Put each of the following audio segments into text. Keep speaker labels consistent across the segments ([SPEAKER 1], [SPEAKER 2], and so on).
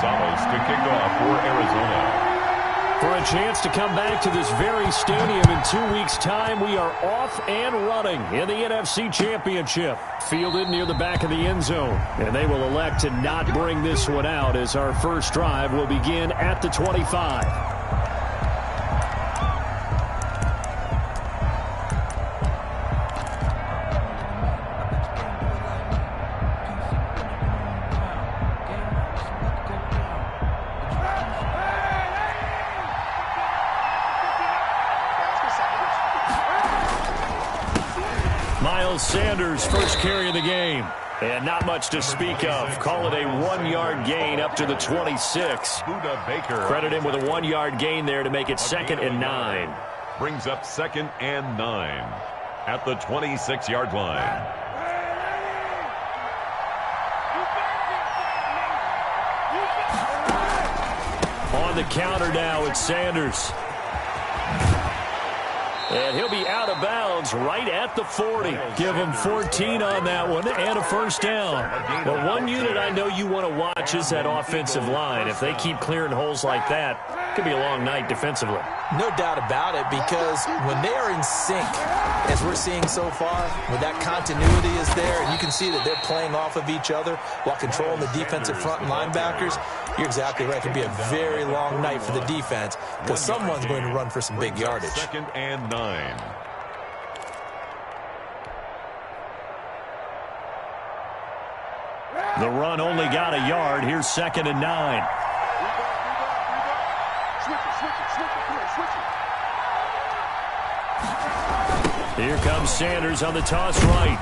[SPEAKER 1] Gonzalez to kick off for Arizona.
[SPEAKER 2] For a chance to come back to this very stadium in 2 weeks' time, we are off and running in the NFC Championship. Fielded near the back of the end zone, and they will elect to not bring this one out as our first drive will begin at the 25. Miles Sanders first carry of the game. And not much to speak of. Call it a 1-yard gain up to the 26. Credit him with a 1-yard gain there to make it 2nd and 9.
[SPEAKER 1] Brings up 2nd and 9 at the 26-yard line.
[SPEAKER 2] On the counter now, it's Sanders. And he'll be out of bounds right at the 40. Give him 14 on that one and a first down. But one unit I know you want to watch is that offensive line. If they keep clearing holes like that, it could be a long night defensively.
[SPEAKER 3] No doubt about it, because when they are in sync, as we're seeing so far, when that continuity is there, and you can see that they're playing off of each other while controlling the defensive front and linebackers, you're exactly right. It could be a very long night for the defense because someone's going to run for some big yardage.
[SPEAKER 1] 2nd and 9.
[SPEAKER 2] The run only got a yard. Here's 2nd and 9. Here comes Sanders on the toss right.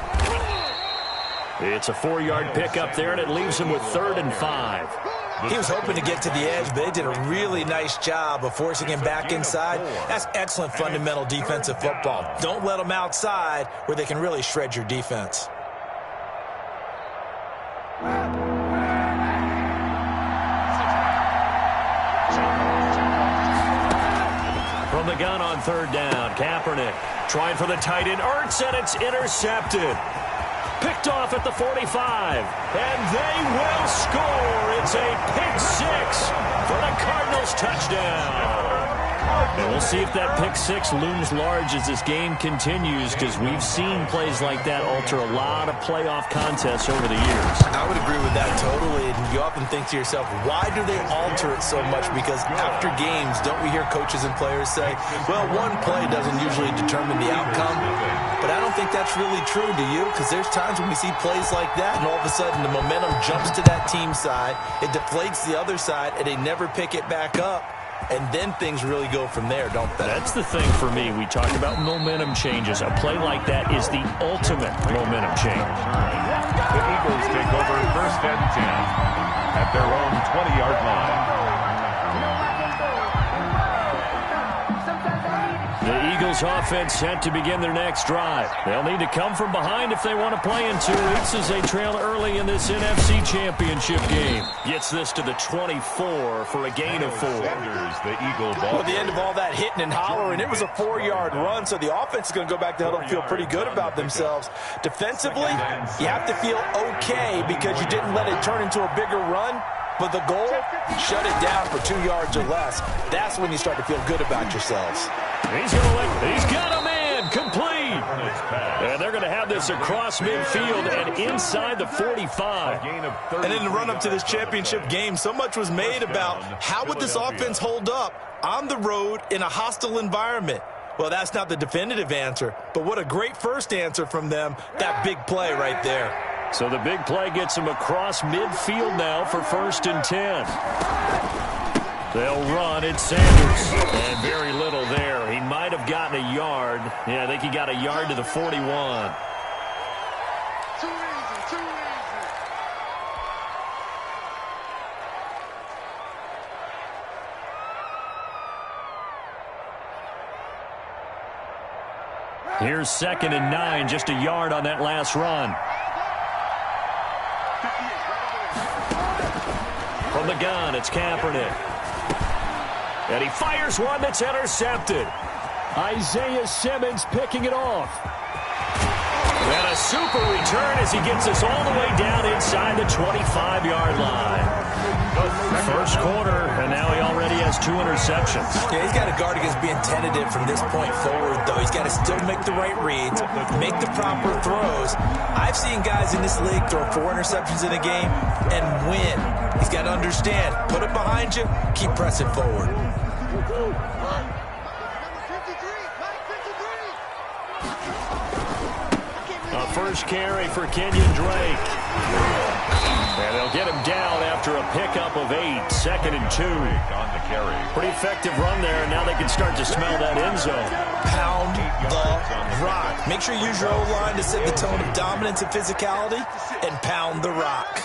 [SPEAKER 2] It's a 4-yard pickup there, and it leaves him with 3rd and 5.
[SPEAKER 3] He was hoping to get to the edge, but they did a really nice job of forcing him back inside. That's excellent fundamental defensive football. Don't let them outside where they can really shred your defense.
[SPEAKER 2] From the gun on 3rd down, Kaepernick trying for the tight end, Ertz, and it's intercepted. Picked off at the 45, and they will score. It's a pick-6 for the Cardinals touchdown. And we'll see if that pick-6 looms large as this game continues, because we've seen plays like that alter a lot of playoff contests over the years.
[SPEAKER 3] I would agree with that totally. And you often think to yourself, why do they alter it so much? Because after games, don't we hear coaches and players say, well, one play doesn't usually determine the outcome. But I don't think that's really true, do you? Because there's times when we see plays like that, and all of a sudden the momentum jumps to that team side, it deflates the other side, and they never pick it back up. And then things really go from there, don't they?
[SPEAKER 2] That's the thing for me. We talk about momentum changes. A play like that is the ultimate momentum change.
[SPEAKER 1] The Eagles take over 1st and 10 at their own 20-yard line.
[SPEAKER 2] The Eagles offense set to begin their next drive. They'll need to come from behind if they want to play in 2 weeks as they trail early in this NFC Championship game. Gets this to the 24 for a gain of 4.
[SPEAKER 1] The Eagle ball.
[SPEAKER 3] Well, the end of all that hitting and hollering, it was a 4-yard run, so the offense is going to go back to huddle and feel pretty good about themselves. Defensively, you have to feel okay because you didn't let it turn into a bigger run. But the goal, shut it down for 2 yards or less. That's when you start to feel good about yourselves.
[SPEAKER 2] He's got a man, complete. And they're going to have this across midfield and inside the 45.
[SPEAKER 3] And in the run-up to this championship game, so much was made about how would this offense hold up on the road in a hostile environment. Well, that's not the definitive answer, but what a great first answer from them, that big play right there.
[SPEAKER 2] So the big play gets him across midfield now for 1st and 10. They'll run. It's Sanders. And very little there. He might have gotten a yard. Yeah, I think he got a yard to the 41.
[SPEAKER 4] Too easy.
[SPEAKER 2] Here's 2nd and 9, just a yard on that last run. From the gun, it's Kaepernick. And he fires one that's intercepted. Isaiah Simmons picking it off. And a super return return as he gets us all the way down inside the 25-yard line. First quarter, and now he already has 2 interceptions.
[SPEAKER 3] Yeah, he's got to guard against being tentative from this point forward, though. He's got to still make the right reads, make the proper throws. I've seen guys in this league throw 4 interceptions in a game and win. He's got to understand, put it behind you, keep pressing forward.
[SPEAKER 2] A first carry for Kenyon Drake. And they'll get him down after a pickup of 8, 2nd and 2.
[SPEAKER 1] On the carry.
[SPEAKER 2] Pretty effective run there, and now they can start to smell that end zone.
[SPEAKER 3] Pound the rock. Make sure you use your O-line to set the tone of dominance and physicality, and pound the rock.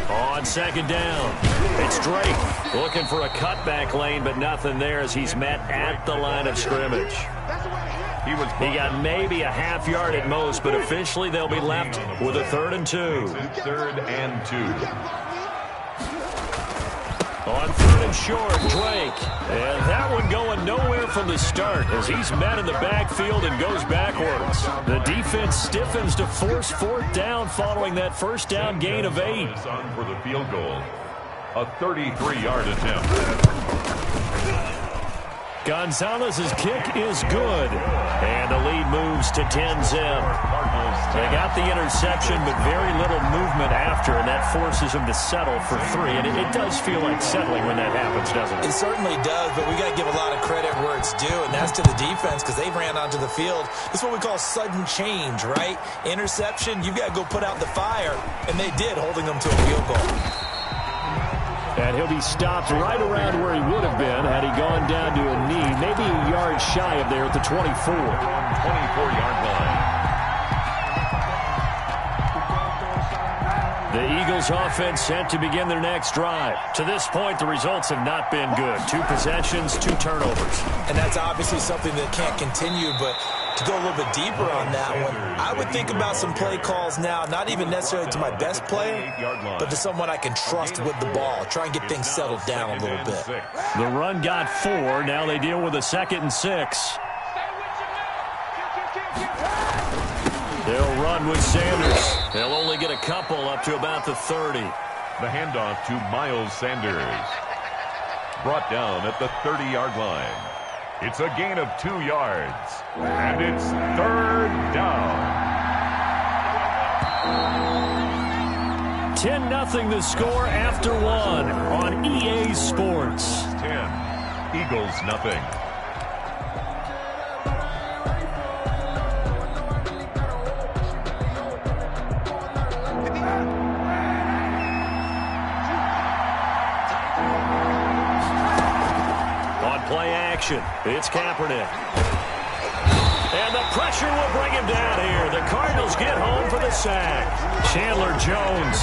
[SPEAKER 2] On 2nd down, it's Drake looking for a cutback lane, but nothing there as he's met at the line of scrimmage. He got maybe a half yard at most, but officially they'll be left with a 3rd and 2.
[SPEAKER 1] 3rd and 2.
[SPEAKER 2] On 3rd and short, Drake. And that one going nowhere from the start as he's met in the backfield and goes backwards. The defense stiffens to force 4th down following that first down gain of 8.
[SPEAKER 1] On for the field goal. A 33-yard attempt.
[SPEAKER 2] Gonzalez's kick is good, and the lead moves to 10-zip. They got the interception, but very little movement after, and that forces them to settle for 3. And it does feel like settling when that happens, doesn't it?
[SPEAKER 3] It certainly does, but we got to give a lot of credit where it's due, and that's to the defense because they ran onto the field. It's what we call sudden change, right? Interception, you've got to go put out the fire, and they did, holding them to a field goal.
[SPEAKER 2] And he'll be stopped right around where he would have been had he gone down to a knee, maybe a yard shy of there at the 24.
[SPEAKER 1] 24-yard line.
[SPEAKER 2] The Eagles offense set to begin their next drive. To this point, the results have not been good. 2 possessions, 2 turnovers.
[SPEAKER 3] And that's obviously something that can't continue, but to go a little bit deeper on that one, I would think about some play calls now, not even necessarily to my best player, but to someone I can trust with the ball. Try and get things settled down a little bit.
[SPEAKER 2] The run got 4. Now they deal with a 2nd and 6. They'll run with Sanders. They'll only get a couple up to about the 30.
[SPEAKER 1] The handoff to Miles Sanders. Brought down at the 30-yard line. It's a gain of 2 yards. And it's 3rd down.
[SPEAKER 2] 10-0 the score after 1 on EA Sports.
[SPEAKER 1] 10. Eagles nothing.
[SPEAKER 2] It's Kaepernick. And the pressure will bring him down here. The Cardinals get home for the sack. Chandler Jones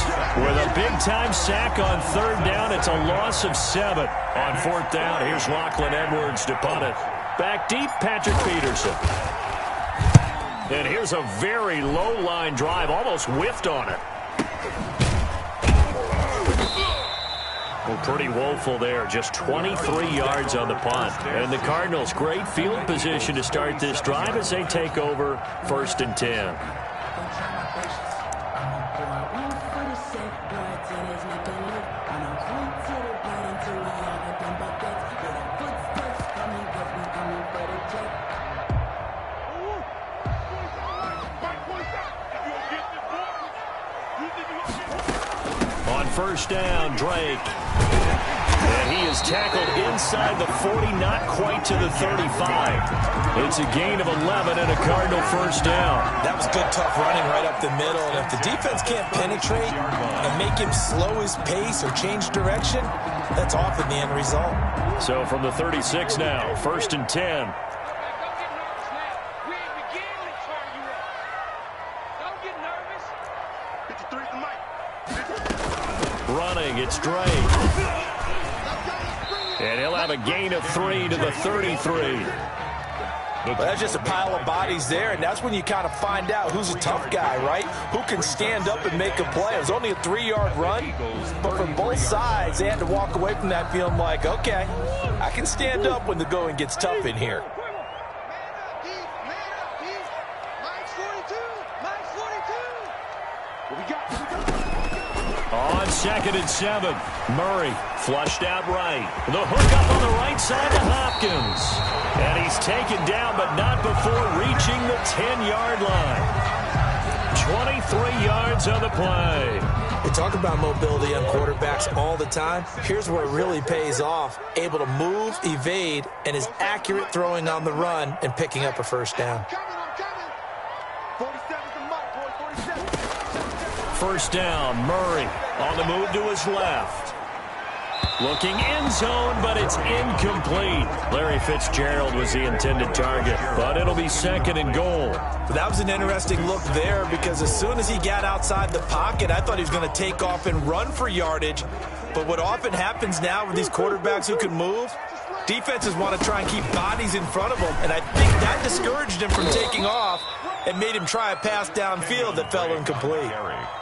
[SPEAKER 2] with a big-time sack on 3rd down. It's a loss of 7. On 4th down, here's Lachlan Edwards to punt it. Back deep, Patrick Peterson. And here's a very low-line drive, almost whiffed on it. Well, pretty woeful there. Just 23 yards on the punt. And the Cardinals, great field position to start this drive as they take over 1st and 10. On 1st down, Drake. And he is tackled inside the 40, not quite to the 35. It's a gain of 11 and a Cardinal 1st down.
[SPEAKER 3] That was good, tough running right up the middle. And if the defense can't penetrate and make him slow his pace or change direction, that's often the end result.
[SPEAKER 2] So from the 36 now, 1st and 10. Running, it's Drake. And he'll have a gain of 3 to the 33.
[SPEAKER 3] Well, that's just a pile of bodies there, and that's when you kind of find out who's a tough guy, right? Who can stand up and make a play. It was only a 3-yard run, but from both sides, they had to walk away from that feeling like, okay, I can stand up when the going gets tough in here.
[SPEAKER 2] On 2nd and 7, Murray flushed out right. The hook up on the right side to Hopkins. And he's taken down, but not before reaching the 10-yard line. 23 yards on the play.
[SPEAKER 3] We talk about mobility on quarterbacks all the time. Here's where it really pays off. Able to move, evade, and is accurate throwing on the run and picking up a first down.
[SPEAKER 2] First down, Murray on the move to his left. Looking end zone, but it's incomplete. Larry Fitzgerald was the intended target, but it'll be 2nd and goal.
[SPEAKER 3] That was an interesting look there because as soon as he got outside the pocket, I thought he was going to take off and run for yardage. But what often happens now with these quarterbacks who can move, defenses want to try and keep bodies in front of them, and I think that discouraged him from taking off and made him try a pass downfield that fell incomplete.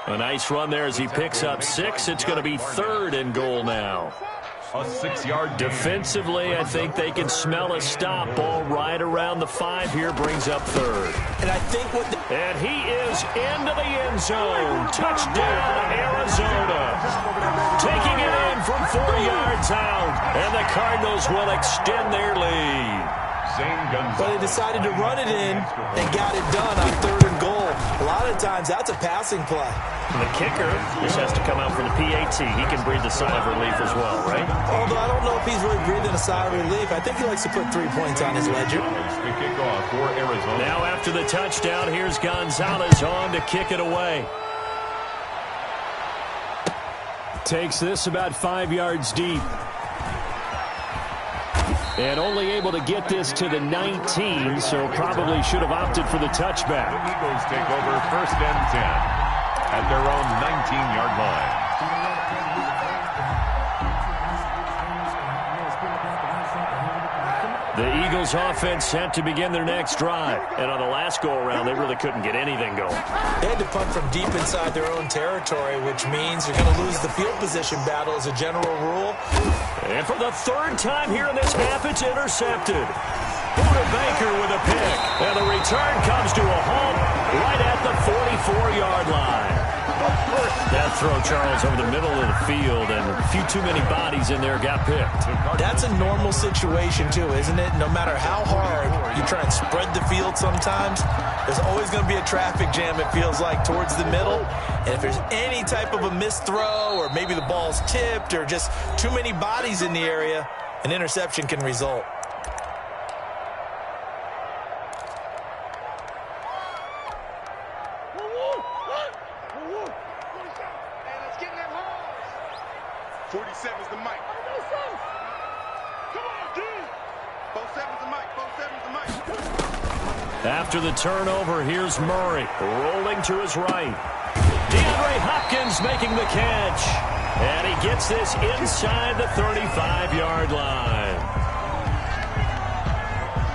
[SPEAKER 2] A nice run there as he picks up 6. It's going to be 3rd and goal now.
[SPEAKER 1] A 6-yard
[SPEAKER 2] defensively, I think they can smell a stop. Ball right around the 5 here, brings up 3rd.
[SPEAKER 3] And I think what
[SPEAKER 2] and he is into the end zone. Touchdown, Arizona. Taking it in from 4 yards out. And the Cardinals will extend their lead.
[SPEAKER 3] But they decided to run it in and got it done on 3rd and goal. A lot of times, that's a passing play.
[SPEAKER 2] And the kicker just has to come out for the PAT. He can breathe a sigh of relief as well, right?
[SPEAKER 3] Although I don't know if he's really breathing a sigh of relief. I think he likes to put 3 points on his ledger.
[SPEAKER 1] The kickoff for Arizona.
[SPEAKER 2] Now after the touchdown, here's Gonzalez on to kick it away. Takes this about 5 yards deep. And only able to get this to the 19, so probably should have opted for the touchback.
[SPEAKER 1] The Eagles take over 1st and 10 at their own 19-yard line.
[SPEAKER 2] The Eagles offense set to begin their next drive. And on the last go-around, they really couldn't get anything going.
[SPEAKER 3] They had to punt from deep inside their own territory, which means you're going to lose the field position battle as a general rule.
[SPEAKER 2] And for the 3rd time here in this half, it's intercepted. Buda Baker with a pick. And the return comes to a halt right at the 44-yard line. That throw, Charles, over the middle of the field, and a few too many bodies in there got picked.
[SPEAKER 3] That's a normal situation, too, isn't it? No matter how hard you try and spread the field sometimes, there's always going to be a traffic jam, it feels like, towards the middle. And if there's any type of a missed throw, or maybe the ball's tipped, or just too many bodies in the area, an interception can result.
[SPEAKER 2] After the turnover, here's Murray rolling to his right. DeAndre Hopkins making the catch. And he gets this inside the 35-yard line.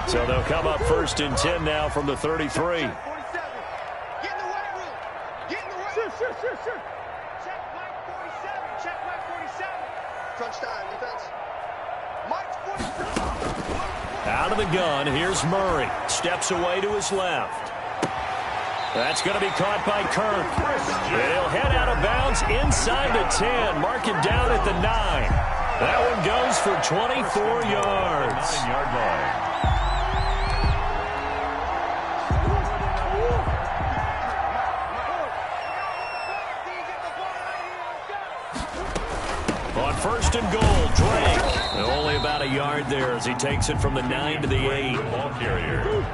[SPEAKER 2] So they'll come up 1st and 10 now from the 33.
[SPEAKER 4] Get in the right room. Get in the right room. Sure. Check Mike 47. Check Mike 47. Crunch time, defense. Mike 47.
[SPEAKER 2] Out of the gun, here's Murray. Steps away to his left. That's going to be caught by Kirk. And he'll head out of bounds inside the 10. Mark it down at the 9. That one goes for 24 yards.
[SPEAKER 1] 9-yard line.
[SPEAKER 2] On 1st and goal, Drake. Only about a yard there as he takes it from the 9 to the 8.
[SPEAKER 1] Ball carrier.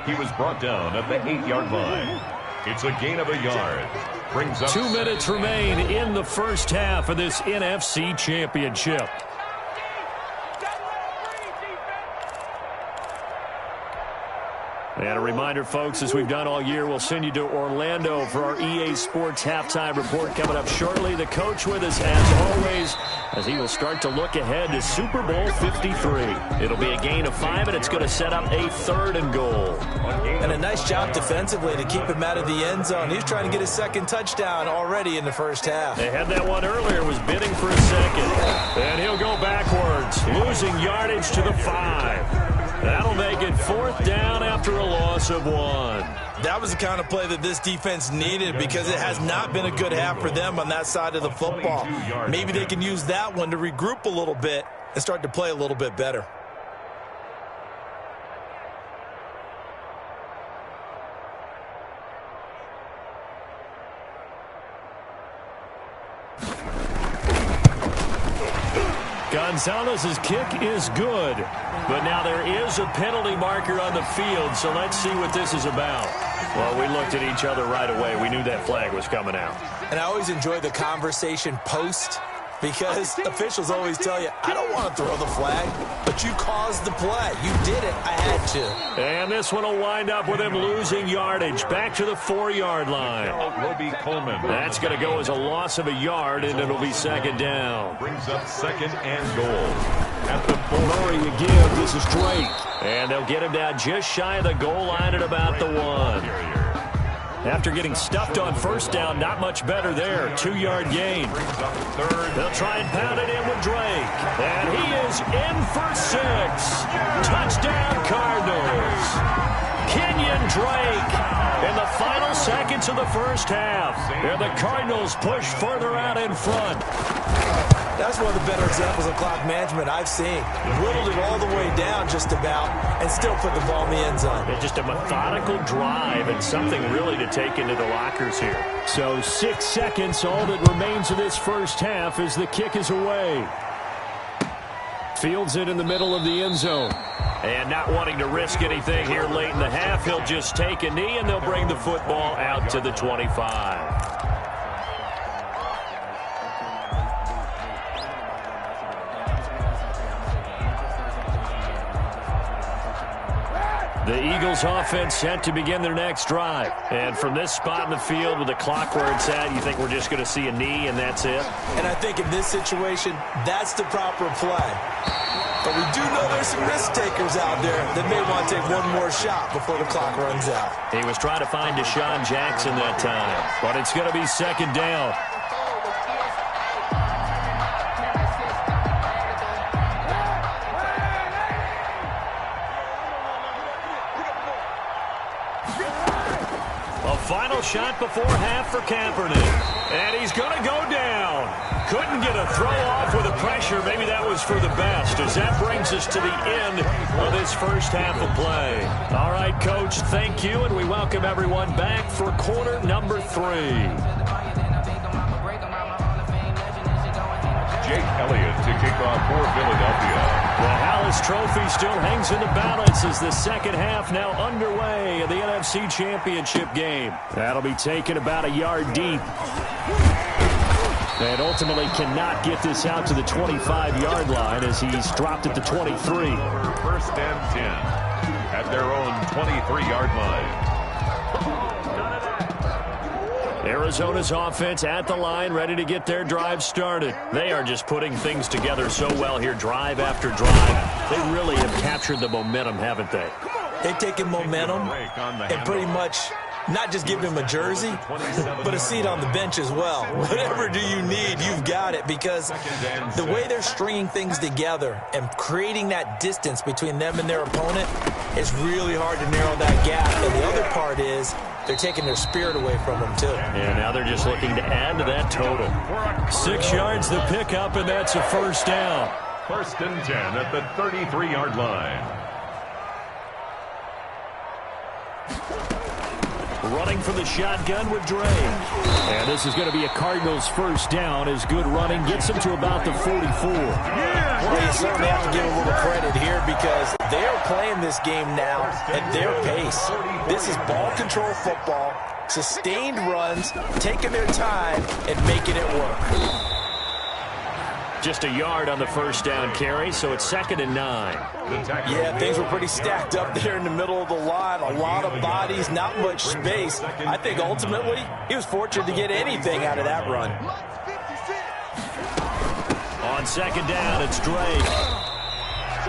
[SPEAKER 1] He was brought down at the 8-yard line. It's a gain of a yard. Brings up
[SPEAKER 2] 2 minutes remain in the first half of this NFC Championship. And a reminder, folks, as we've done all year, we'll send you to Orlando for our EA Sports halftime report coming up shortly. The coach with us, as always, as he will start to look ahead to Super Bowl 53. It'll be a gain of 5, and it's going to set up a 3rd and goal.
[SPEAKER 3] And a nice job defensively to keep him out of the end zone. He's trying to get his 2nd touchdown already in the first half.
[SPEAKER 2] They had that one earlier, was bidding for a 2nd. And he'll go backwards, losing yardage to the 5. That'll make it 4th down after a long loss of 1.
[SPEAKER 3] That was the kind of play that this defense needed because it has not been a good half for them on that side of the football. Maybe they can use that one to regroup a little bit and start to play a little bit better.
[SPEAKER 2] Gonzalez's kick is good, but now there is a penalty marker on the field, so let's see what this is about. Well, we looked at each other right away. We knew that flag was coming out.
[SPEAKER 3] And I always enjoy the conversation post because officials always tell you, I don't want to throw the flag, but you caused the play. You did it. I had to.
[SPEAKER 2] And this one will wind up with him losing yardage back to the 4-yard line.
[SPEAKER 1] Roby Coleman.
[SPEAKER 2] That's going to go as a loss of a yard, and it'll be second down.
[SPEAKER 1] Brings up 2nd and goal. At the 4.
[SPEAKER 2] Murray again. This is Drake. And they'll get him down just shy of the goal line at about the 1. After getting stuffed on first down, not much better there. 2-yard gain. They'll try and pound it in with Drake. And he is in for 6. Touchdown, Cardinals. Kenyon Drake in the final seconds of the first half. And the Cardinals push further out in front.
[SPEAKER 3] That's one of the better examples of clock management I've seen. Whittled it all the way down just about and still put the ball in the end zone.
[SPEAKER 2] And just a methodical drive and something really to take into the lockers here. So 6 seconds, all that remains of this first half as the kick is away. Fields it in the middle of the end zone. And not wanting to risk anything here late in the half, he'll just take a knee and they'll bring the football out to the 25. The Eagles offense set to begin their next drive. And from this spot in the field with the clock where it's at, you think we're just going to see a knee and that's it?
[SPEAKER 3] And I think in this situation, that's the proper play. But we do know there's some risk takers out there that may want to take one more shot before the clock runs out.
[SPEAKER 2] He was trying to find Deshaun Jackson that time. But it's going to be second down. Final shot before half for Kaepernick. And he's going to go down. Couldn't get a throw off with the pressure. Maybe that was for the best, as that brings us to the end of this first half of play. All right, Coach, thank you, and we welcome everyone back for quarter number 3.
[SPEAKER 1] Jake Elliott to kick off for Philadelphia.
[SPEAKER 2] The Hallis Trophy still hangs in the balance as the second half now underway in the NFC Championship game. That'll be taken about a yard deep. And ultimately cannot get this out to the 25-yard line as he's dropped at the 23.
[SPEAKER 1] 1st and 10 at their own 23-yard line.
[SPEAKER 2] Arizona's offense at the line, ready to get their drive started. They are just putting things together so well here, drive after drive. They really have captured the momentum, haven't they?
[SPEAKER 3] They've taken momentum and pretty much not just given him a jersey, but a seat on the bench as well. Whatever do you need, you've got it, because the way they're stringing things together and creating that distance between them and their opponent is really hard to narrow that gap. And the other part is they're taking their spirit away from them, too.
[SPEAKER 2] And now they're just looking to add to that total. 6 yards the pickup, and that's a first down.
[SPEAKER 1] 1st and 10 at the 33-yard line.
[SPEAKER 2] Running for the shotgun with Drake. And this is going to be a Cardinals first down as good running gets him to about the 44.
[SPEAKER 3] Well, you certainly have to give a little credit here because they are playing this game now at their pace. This is ball control football, sustained runs, taking their time and making it work.
[SPEAKER 2] Just a yard on the first down carry, so it's 2nd and 9.
[SPEAKER 3] Yeah, things were pretty stacked up there in the middle of the line. A lot of bodies, not much space. I think ultimately he was fortunate to get anything out of that run.
[SPEAKER 2] On 2nd down, it's Drake.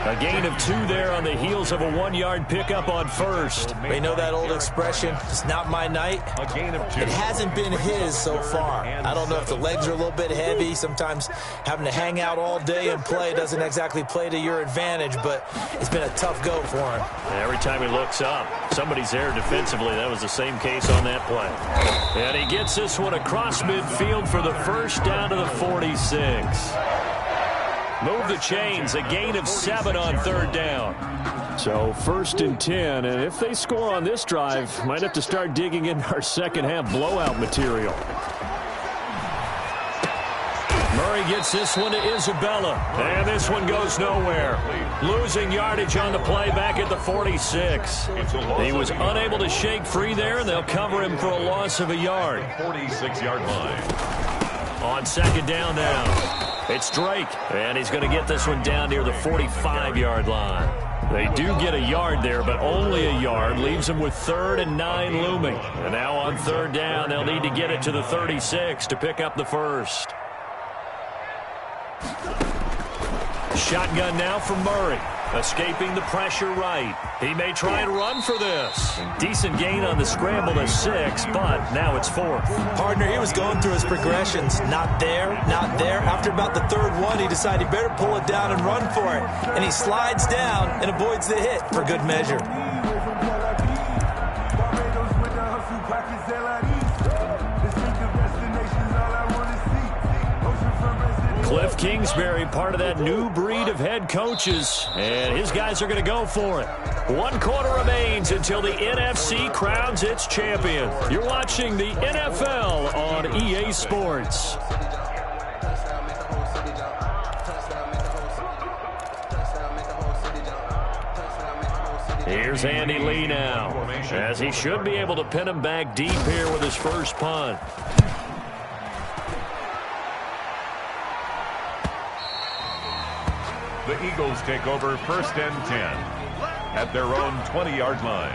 [SPEAKER 2] A gain of 2 there on the heels of a 1-yard pickup on first.
[SPEAKER 3] We know that old expression, it's not my night.
[SPEAKER 1] A gain of 2.
[SPEAKER 3] It hasn't been his so far. I don't know if the legs are a little bit heavy. Sometimes having to hang out all day and play doesn't exactly play to your advantage, but it's been a tough go for him.
[SPEAKER 2] Every time he looks up, somebody's there defensively. That was the same case on that play. And he gets this one across midfield for the first down to the 46. Move the chains, a gain of 7 on 3rd down. So 1st and 10, and if they score on this drive, might have to start digging in our second half blowout material. Murray gets this one to Isabella, and this one goes nowhere. Losing yardage on the play back at the 46. He was unable to shake free there, and they'll cover him for a loss of a yard.
[SPEAKER 1] 46-yard line.
[SPEAKER 2] On 2nd down now. It's Drake, and he's going to get this one down near the 45-yard line. They do get a yard there, but only a yard. Leaves them with 3rd and 9 looming. And now on 3rd down, they'll need to get it to the 36 to pick up the first. Shotgun now for Murray. Escaping the pressure right. He may try and run for this. Decent gain on the scramble to 6, but now it's 4th.
[SPEAKER 3] Partner, he was going through his progressions. Not there, not there. After about the 3rd one, he decided he better pull it down and run for it. And he slides down and avoids the hit for good measure.
[SPEAKER 2] Cliff Kingsbury, part of that new breed of head coaches, and his guys are going to go for it. 1 quarter remains until the NFC crowns its champion. You're watching the NFL on EA Sports. Here's Andy Lee now, as he should be able to pin him back deep here with his first punt.
[SPEAKER 1] The Eagles take over 1st and 10 at their own 20-yard line.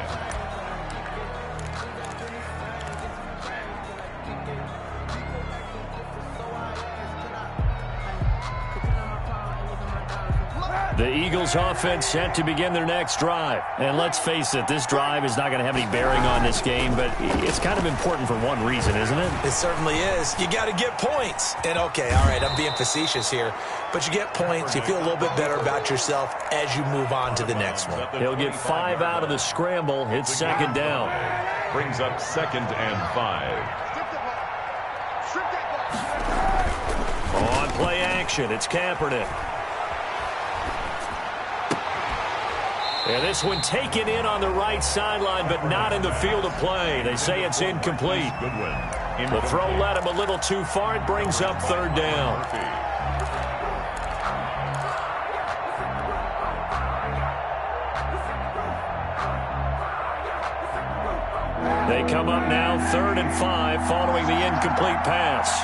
[SPEAKER 2] The Eagles offense set to begin their next drive. And let's face it, this drive is not going to have any bearing on this game, but it's kind of important for one reason, isn't it?
[SPEAKER 3] It certainly is. You got to get points. And okay, all right, I'm being facetious here, but you get points, you feel a little bit better about yourself as you move on to the next one.
[SPEAKER 2] He'll get 5 out of the scramble. It's 2nd down.
[SPEAKER 1] Brings up 2nd and 5.
[SPEAKER 2] On play action, it's Kaepernick. And this one taken in on the right sideline, but not in the field of play. They say it's incomplete. The throw led him a little too far. It brings up 3rd down. They come up now 3rd and 5 following the incomplete pass.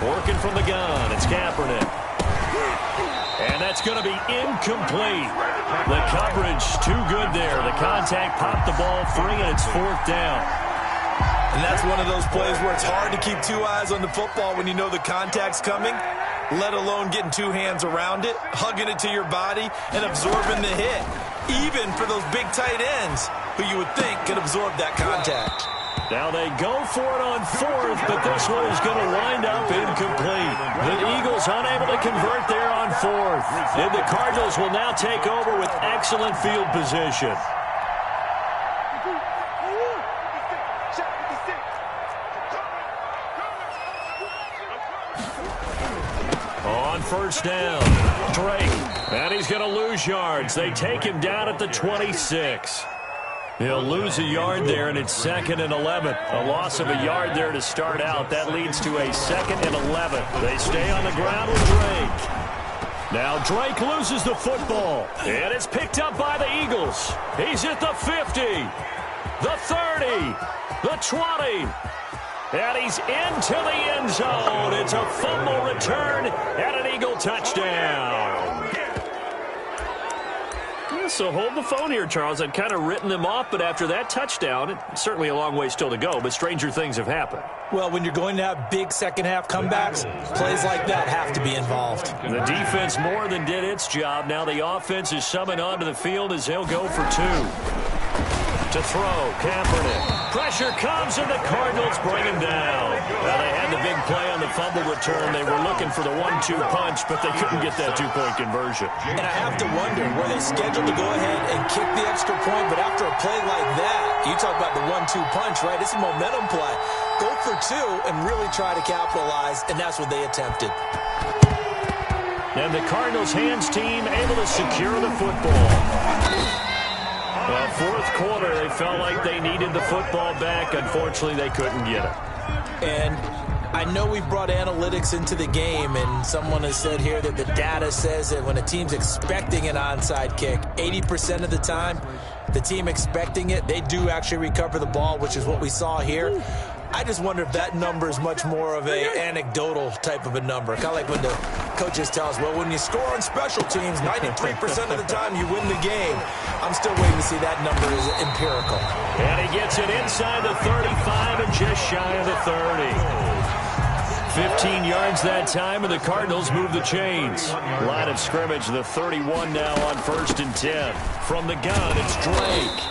[SPEAKER 2] Working from the gun, it's Kaepernick. And that's going to be incomplete. The coverage too good there. The contact popped the ball free, and it's 4th down.
[SPEAKER 3] And that's one of those plays where it's hard to keep 2 eyes on the football when you know the contact's coming, let alone getting 2 hands around it, hugging it to your body, and absorbing the hit, even for those big tight ends who you would think could absorb that contact.
[SPEAKER 2] Now they go for it on 4th, but this one is going to wind up incomplete. The Eagles unable to convert there on 4th. And the Cardinals will now take over with excellent field position. On 1st down, Drake. And he's going to lose yards. They take him down at the 26. He'll lose a yard there, and it's 2nd and 11. A loss of a yard there to start out. That leads to a 2nd and 11. They stay on the ground with Drake. Now Drake loses the football, and it's picked up by the Eagles. He's at the 50, the 30, the 20, and he's into the end zone. It's a fumble return and an Eagle touchdown. So hold the phone here, Charles. I'd kind of written them off, but after that touchdown, it's certainly a long way still to go, but stranger things have happened.
[SPEAKER 3] Well, when you're going to have big second-half comebacks, plays like that have to be involved.
[SPEAKER 2] The defense more than did its job. Now the offense is summoned onto the field as they'll go for 2. To throw, Kaepernick. Pressure comes, and the Cardinals bring him down. Well, they had the big play on the fumble return. They were looking for the 1-2 punch, but they couldn't get that two-point conversion.
[SPEAKER 3] And I have to wonder, were they scheduled to go ahead and kick the extra point, but after a play like that, you talk about the 1-2 punch, right? It's a momentum play. Go for 2 and really try to capitalize, and that's what they attempted.
[SPEAKER 2] And the Cardinals hands team able to secure the football. Well, fourth quarter, they felt like they needed the football back. Unfortunately, they couldn't get it.
[SPEAKER 3] And I know we've brought analytics into the game, and someone has said here that the data says that when a team's expecting an onside kick, 80% of the time, the team expecting it, they do actually recover the ball, which is what we saw here. I just wonder if that number is much more of an anecdotal type of a number. Kind of like when the coaches tell us, well, when you score on special teams, 93% of the time you win the game. I'm still waiting to see that number is empirical.
[SPEAKER 2] And he gets it inside the 35 and just shy of the 30. 15 yards that time, and the Cardinals move the chains. Line of scrimmage, the 31 now on 1st and 10. From the gun, it's Drake.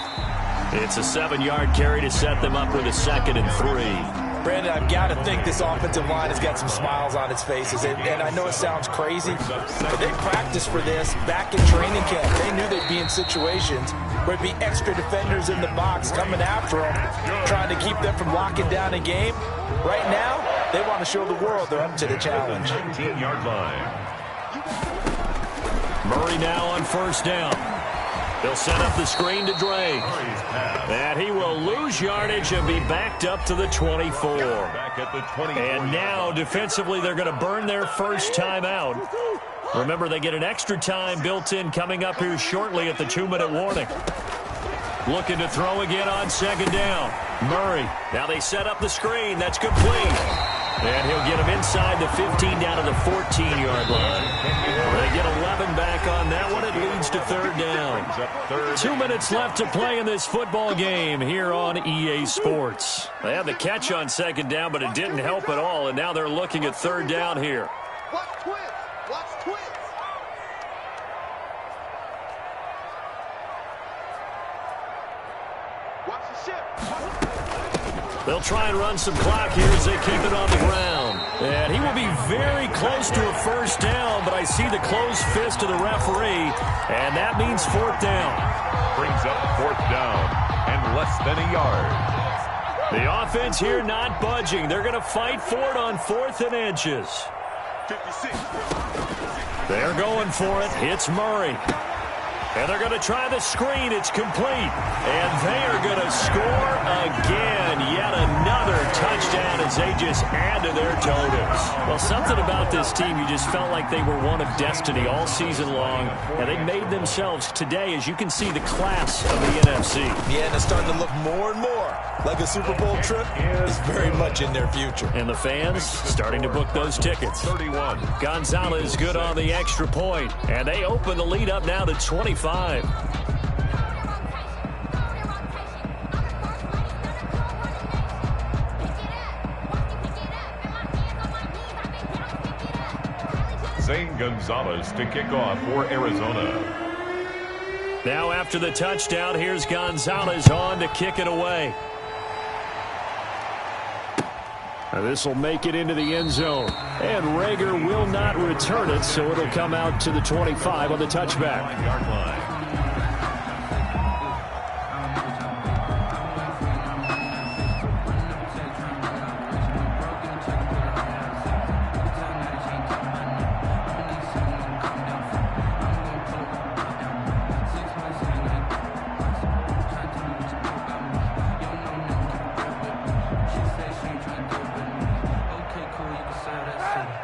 [SPEAKER 2] It's a 7-yard carry to set them up with a 2nd and 3.
[SPEAKER 3] Brandon, I've got to think this offensive line has got some smiles on its faces. And I know it sounds crazy, but they practiced for this back in training camp. They knew they'd be in situations where it'd be extra defenders in the box coming after them, trying to keep them from locking down a game. Right now, they want to show the world they're up to the challenge.
[SPEAKER 1] 19-yard line.
[SPEAKER 2] Murray now on 1st down. They'll set up the screen to Drake. And he will lose yardage and be backed up to the 24. And now, defensively, they're going to burn their first time out. Remember, they get an extra time built in coming up here shortly at the 2-minute warning. Looking to throw again on 2nd down. Murray. Now they set up the screen. That's complete. And he'll get him inside the 15 down to the 14-yard line. They get 11 back on that one. It leads to 3rd down. 2 minutes left to play in this football game here on EA Sports. They had the catch on 2nd down, but it didn't help at all, and now they're looking at 3rd down here.
[SPEAKER 4] Watch twins. Watch twins. Watch the ship.
[SPEAKER 2] They'll try and run some clock here as they keep it on the ground. And he will be very close to a 1st down, but I see the closed fist of the referee, and that means 4th down.
[SPEAKER 1] Brings up 4th down and less than a yard.
[SPEAKER 2] The offense here not budging. They're going to fight for it on 4th and inches.
[SPEAKER 4] 56.
[SPEAKER 2] They're going for it. It's Murray. And they're going to try the screen. It's complete. And they are going to score again. Yet another touchdown as they just add to their totals. Well, something about this team, you just felt like they were one of destiny all season long. And they made themselves today, as you can see, the class of the NFC.
[SPEAKER 3] Yeah, and it's starting to look more and more like a Super Bowl trip is very much in their future.
[SPEAKER 2] And the fans starting to book those tickets.
[SPEAKER 1] 31.
[SPEAKER 2] Gonzalez good on the extra point. And they open the lead up now to 25.
[SPEAKER 1] Zane Gonzalez to kick off for Arizona.
[SPEAKER 2] Now after the touchdown, here's Gonzalez on to kick it away. Now this will make it into the end zone. And Rager will not return it, so it'll come out to the 25 on the touchback.
[SPEAKER 1] 9-yard line.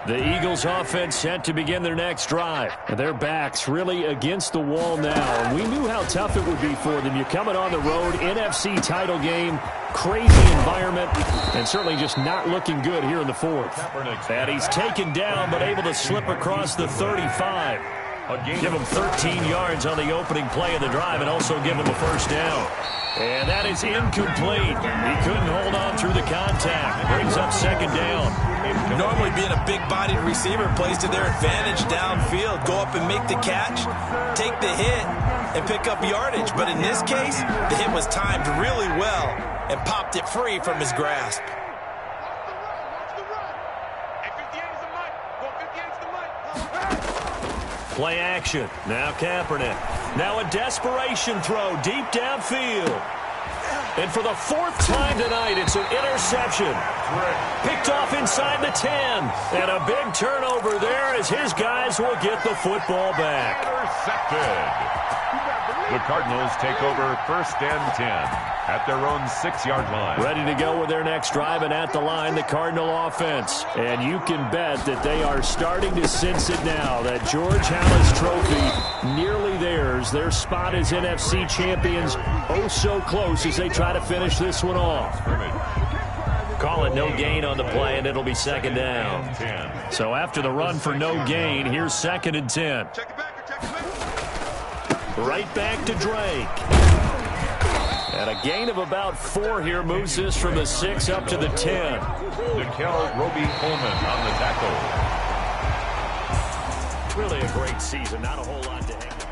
[SPEAKER 2] The Eagles offense set to begin their next drive. And their backs really against the wall now. And we knew how tough it would be for them. You're coming on the road, NFC title game, crazy environment, and certainly just not looking good here in the 4th. And he's taken down but able to slip across the 35. Give him 13 yards on the opening play of the drive and also give him a first down. And that is incomplete. He couldn't hold on through the contact. Brings up second down.
[SPEAKER 3] Normally being a big-bodied receiver plays to their advantage downfield. Go up and make the catch, take the hit, and pick up yardage. But in this case, the hit was timed really well and popped it free from his grasp.
[SPEAKER 2] Play action. Now Kaepernick. Now a desperation throw deep downfield. And for the fourth time tonight, it's an interception. Picked off inside the 10. And a big turnover there as his guys will get the football back.
[SPEAKER 1] Intercepted. The Cardinals take over first and 10 at their own 6-yard line.
[SPEAKER 2] Ready to go with their next drive, and at the line, the Cardinal offense. And you can bet that they are starting to sense it now, that George Halas trophy nearly theirs. Their spot as NFC champions oh so close as they try to finish this one off. Call it no gain on the play, and it'll be second down. So after the run for no gain, here's second and 10. Right back to Drake. And a gain of about 4 here moves this from the 6 up to the 10.
[SPEAKER 1] Nikel Roby-Coleman on the tackle.
[SPEAKER 2] Really a great season. Not a whole lot to hang on.